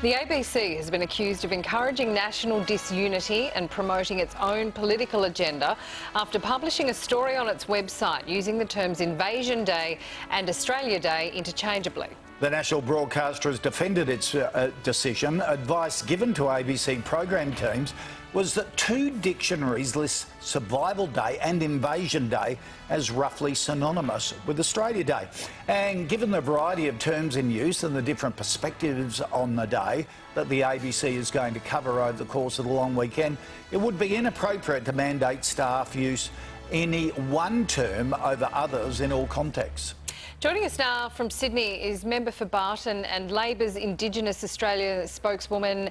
The ABC has been accused of encouraging national disunity and promoting its own political agenda after publishing a story on its website using the terms Invasion Day and Australia Day interchangeably. The national broadcaster has defended its decision. Advice given to ABC program teams was that two dictionaries list Survival Day and Invasion Day as roughly synonymous with Australia Day. And given the variety of terms in use and the different perspectives on the day that the ABC is going to cover over the course of the long weekend, it would be inappropriate to mandate staff use any one term over others in all contexts. Joining us now from Sydney is member for Barton and Labor's Indigenous Australia spokeswoman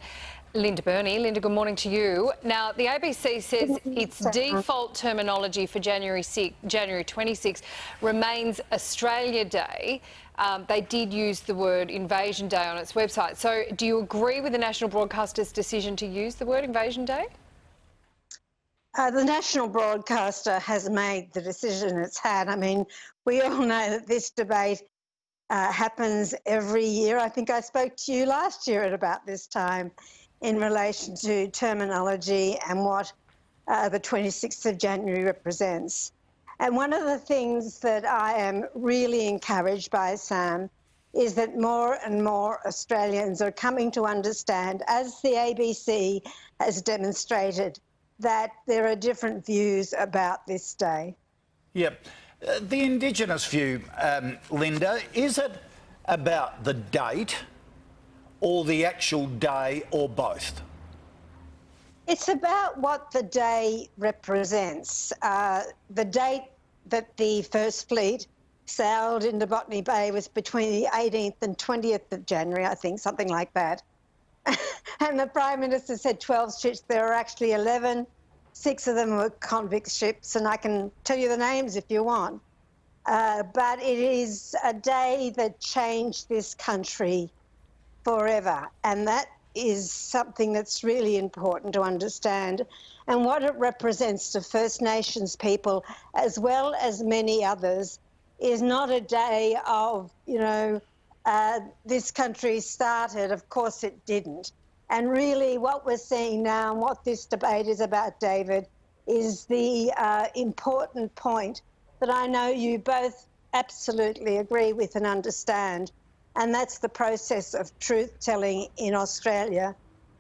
Linda Burney. Linda, good morning to you. Now, the ABC says its default terminology for January 26 remains Australia Day. They did use the word Invasion Day on its website. So do you agree with the national broadcaster's decision to use the word Invasion Day? The national broadcaster has made the decision it's had. I mean, we all know that this debate happens every year. I think I spoke to you last year at about this time in relation to terminology and what the 26th of January represents. And one of the things that I am really encouraged by, Sam, is that more and more Australians are coming to understand, as the ABC has demonstrated, that there are different views about this day. Yep. The Indigenous view, Linda, is it about the date or the actual day or both? It's about what the day represents. The date that the First Fleet sailed into Botany Bay was between the 18th and 20th of January, I think, something like that. And the Prime Minister said 12 ships. There were actually 11. 6 of them were convict ships, and I can tell you the names if you want. But it is a day that changed this country forever, and that is something that's really important to understand. And what it represents to First Nations people, as well as many others, is not a day of, this country started. Of course it didn't. And really what we're seeing now and what this debate is about, David, is the important point that I know you both absolutely agree with and understand, and that's the process of truth-telling in Australia.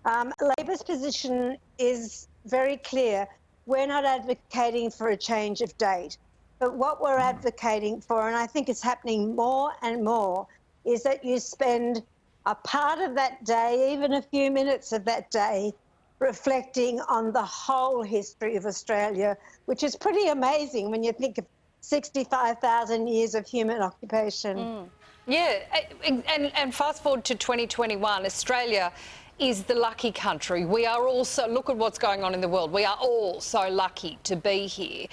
Labor's position is very clear. We're not advocating for a change of date, but what we're advocating for, and I think it's happening more and more, is that you spend a part of that day, even a few minutes of that day, reflecting on the whole history of Australia, which is pretty amazing when you think of 65,000 years of human occupation. Yeah, and fast forward to 2021, Australia is the lucky country. We are also, look at what's going on in the world. We are all so lucky to be here.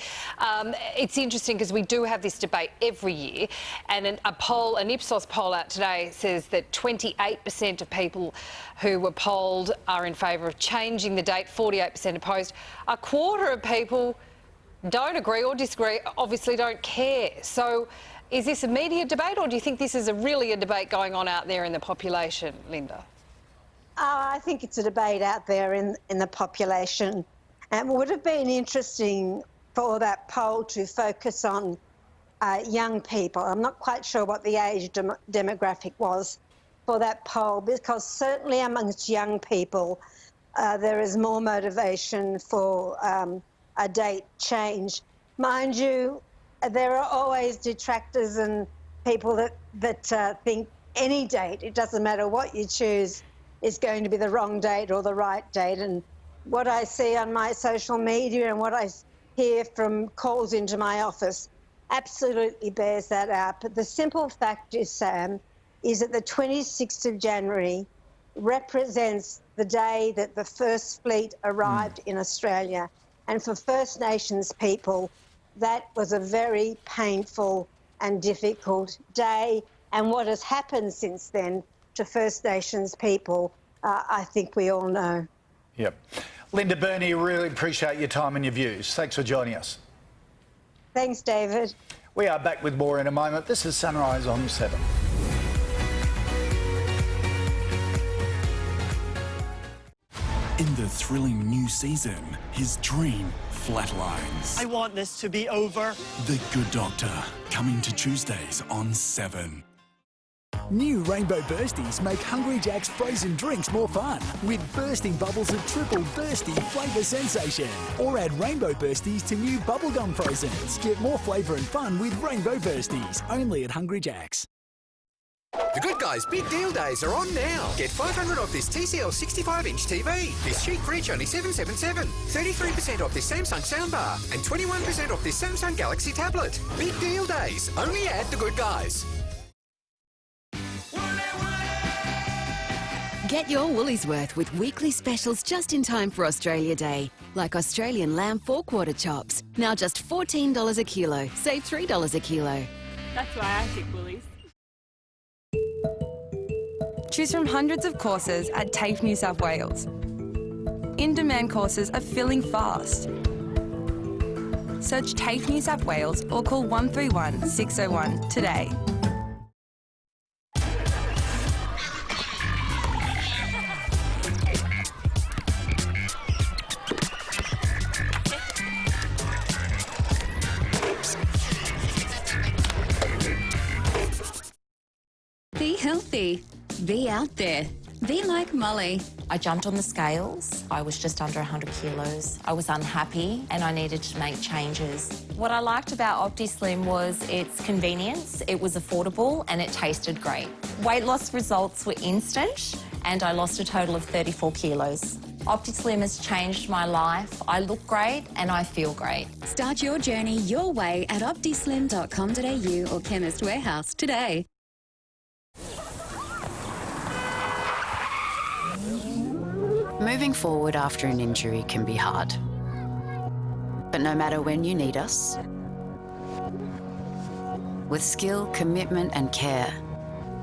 It's interesting because we do have this debate every year, and an Ipsos poll out today says that 28% of people who were polled are in favour of changing the date, 48% opposed. A quarter of people don't agree or disagree, obviously don't care. So is this a media debate, or do you think this is really a debate going on out there in the population, Linda? I think it's a debate out there in the population. And it would have been interesting for that poll to focus on young people. I'm not quite sure what the age demographic was for that poll, because certainly amongst young people, there is more motivation for a date change. Mind you, there are always detractors and people that think any date, it doesn't matter what you choose, is going to be the wrong date or the right date. And what I see on my social media and what I hear from calls into my office absolutely bears that out. But the simple fact is, Sam, is that the 26th of January represents the day that the First Fleet arrived in Australia. And for First Nations people, that was a very painful and difficult day. And what has happened since then to First Nations people, I think we all know. Yep. Linda Burney, really appreciate your time and your views. Thanks for joining us. Thanks, David. We are back with more in a moment. This is Sunrise on 7. In the thrilling new season, his dream flatlines. I want this to be over. The Good Doctor, coming to Tuesdays on 7. New Rainbow Bursties make Hungry Jack's frozen drinks more fun with bursting bubbles of triple bursty flavour sensation. Or add Rainbow Bursties to new bubblegum frozens. Get more flavour and fun with Rainbow Bursties, only at Hungry Jack's. The Good Guys Big Deal Days are on now. Get $500 off this TCL 65-inch TV. This chic fridge only $777. 33% off this Samsung soundbar. And 21% off this Samsung Galaxy tablet. Big Deal Days, only at The Good Guys. Get your Woolies worth with weekly specials just in time for Australia Day. Like Australian lamb 4-quarter chops. Now just $14 a kilo. Save $3 a kilo. That's why I pick Woolies. Choose from hundreds of courses at TAFE New South Wales. In-demand courses are filling fast. Search TAFE New South Wales or call 131 601 today. Be healthy. Be out there. Be like Molly. I jumped on the scales. I was just under 100 kilos. I was unhappy and I needed to make changes. What I liked about OptiSlim was its convenience, it was affordable and it tasted great. Weight loss results were instant and I lost a total of 34 kilos. OptiSlim has changed my life. I look great and I feel great. Start your journey your way at optislim.com.au or Chemist Warehouse today. Moving forward after an injury can be hard. But no matter when you need us, with skill, commitment and care,